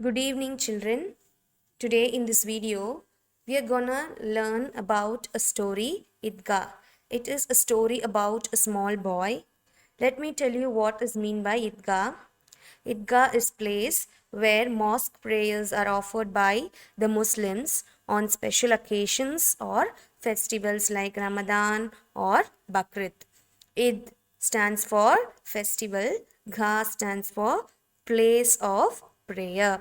Good evening, children. Today in this video, we are gonna learn about a story, Idgah. It is a story about a small boy. Let me tell you what is mean by Idgah. Idgah is place where mosque prayers are offered by the Muslims on special occasions or festivals like Ramadan or Bakrid. Id stands for festival, Gha stands for place of prayer.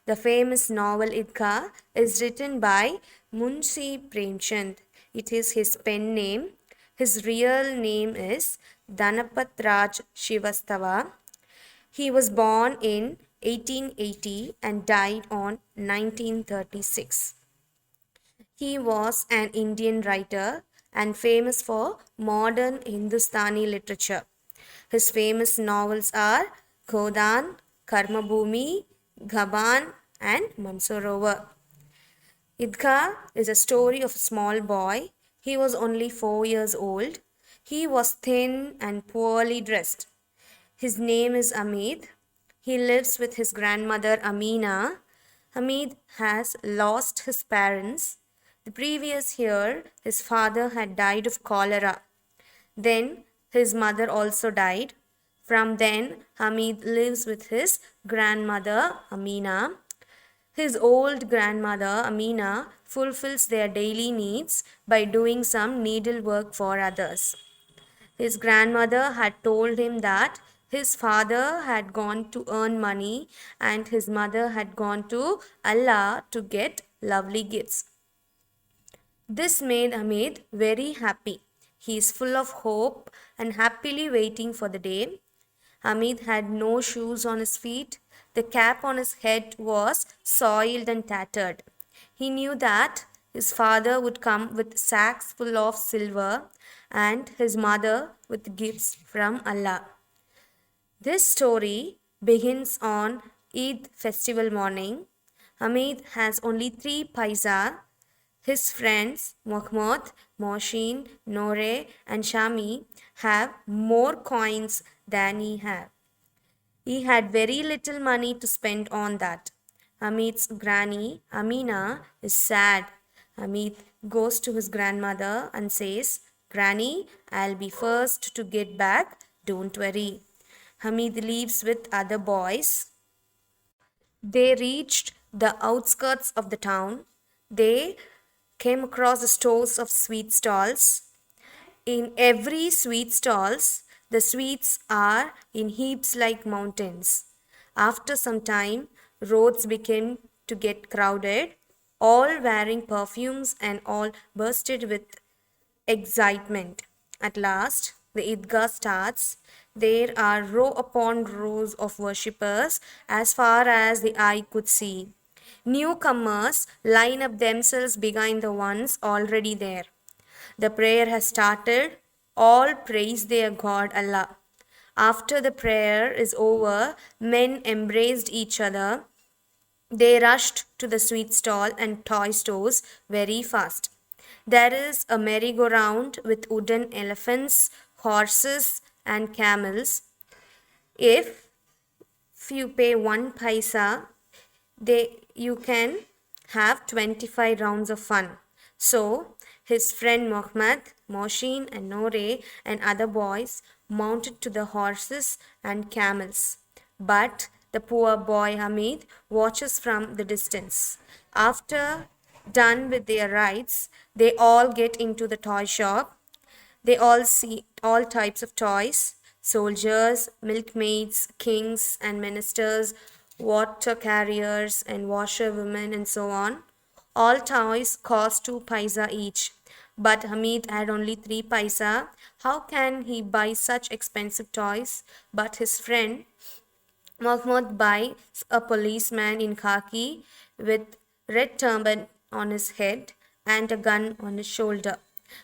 The famous novel Idgah is written by Munshi Premchand. It is his pen name. His real name is Dhanapat Raj Shivastava. He was born in 1880 and died on 1936. He was an Indian writer and famous for modern Hindustani literature. His famous novels are Godan, Karmabhumi, Ghaban, and Mansarovar. Idgah is a story of a small boy. He was only 4 years old. He was thin and poorly dressed. His name is Amit. He lives with his grandmother Amina. Hamid has lost his parents. The previous year, his father had died of cholera. Then his mother also died. From then, Hamid lives with his grandmother Amina. His old grandmother Amina fulfills their daily needs by doing some needlework for others. His grandmother had told him that his father had gone to earn money and his mother had gone to Allah to get lovely gifts. This made Amit very happy. He is full of hope and happily waiting for the day. Hamid had no shoes on his feet. The cap on his head was soiled and tattered. He knew that his father would come with sacks full of silver and his mother with gifts from Allah. This story begins on Eid festival morning. Hamid has only 3 paisa. His friends Mohammad, Moshin, Nore, and Shami have more coins than he had. He had very little money to spend on that. Hamid's granny, Amina, is sad. Hamid goes to his grandmother and says, Granny, I'll be first to get back, don't worry. Hamid leaves with other boys. They reached the outskirts of the town. They came across the stores of sweet stalls. In every sweet stalls, the sweets are in heaps like mountains. After some time, roads became to get crowded, all wearing perfumes and all bursted with excitement. At last, the Idgah starts. There are row upon rows of worshippers as far as the eye could see. Newcomers line up themselves behind the ones already there. The prayer has started. All praise their God Allah. After the prayer is over, men embraced each other. They rushed to the sweet stall and toy stores very fast. There is a merry-go-round with wooden elephants, horses, and camels. If you pay 1 paisa, you can have 25 rounds of fun. So his friend Mohammed, Moshin, and Nore and other boys mounted to the horses and camels. But the poor boy Hamid watches from the distance. After done with their rides, they all get into the toy shop. They all see all types of toys: soldiers, milkmaids, kings and ministers, water carriers and washerwomen, and so on. All toys cost 2 paisa each. But Hamid had only 3 paisa. How can he buy such expensive toys? But his friend Mahmoud buys a policeman in khaki with red turban on his head and a gun on his shoulder.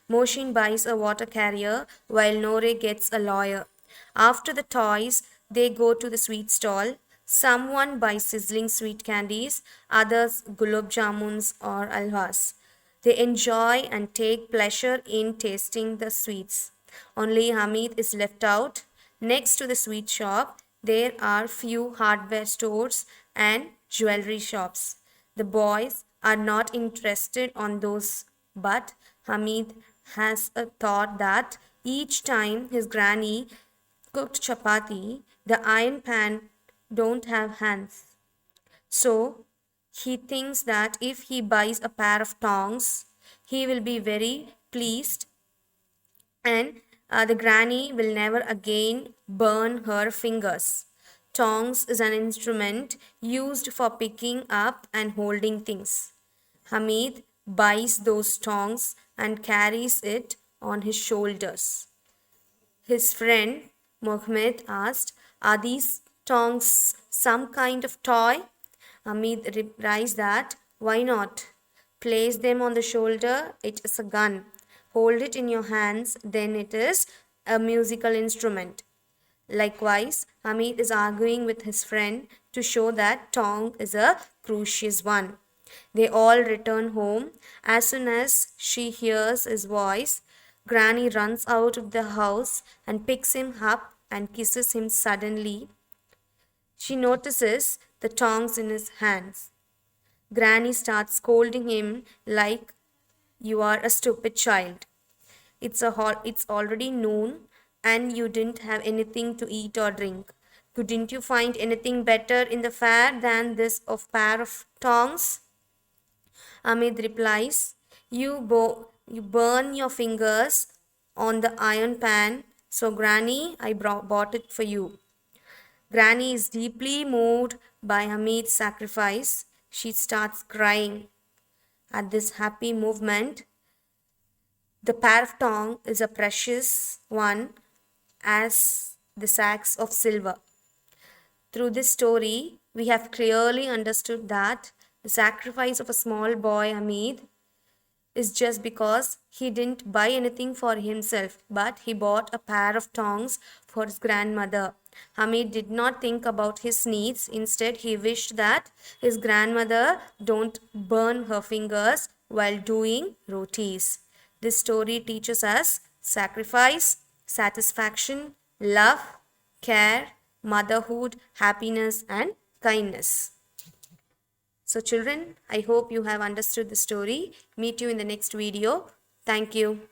Moshin buys a water carrier while Nore gets a lawyer. After the toys, they go to the sweet stall. Someone buys sizzling sweet candies, others gulab jamuns or alwas. They enjoy and take pleasure in tasting the sweets. Only Hamid is left out. Next to the sweet shop, there are few hardware stores and jewelry shops. The boys are not interested on those, but Hamid has a thought that each time his granny cooked chapati, the iron pan don't have hands. So he thinks that if he buys a pair of tongs, he will be very pleased, and the granny will never again burn her fingers. Tongs is an instrument used for picking up and holding things. Hamid buys those tongs and carries it on his shoulders. His friend Mohammed asked, "Are these tongs some kind of toy?" Hamid replies that, "Why not? Place them on the shoulder, it is a gun. Hold it in your hands, then it is a musical instrument." Likewise, Hamid is arguing with his friend to show that tong is a crucial one. They all return home. As soon as she hears his voice, Granny runs out of the house and picks him up and kisses him suddenly. She notices the tongs in his hands. Granny starts scolding him like, "You are a stupid child. It's already noon and you didn't have anything to eat or drink. Couldn't you find anything better in the fair than this of pair of tongs?" Hamid replies, you burn your fingers on the iron pan, so Granny, I bought it for you." Granny is deeply moved by Hamid's sacrifice. She starts crying. At this happy movement, the pair of tongs is a precious one as the sacks of silver. Through this story, we have clearly understood that the sacrifice of a small boy Hamid is just because he didn't buy anything for himself, but he bought a pair of tongs for his grandmother. Hamid did not think about his needs. Instead, he wished that his grandmother don't burn her fingers while doing rotis. This story teaches us sacrifice, satisfaction, love, care, motherhood, happiness, and kindness. So children, I hope you have understood the story. Meet you in the next video. Thank you.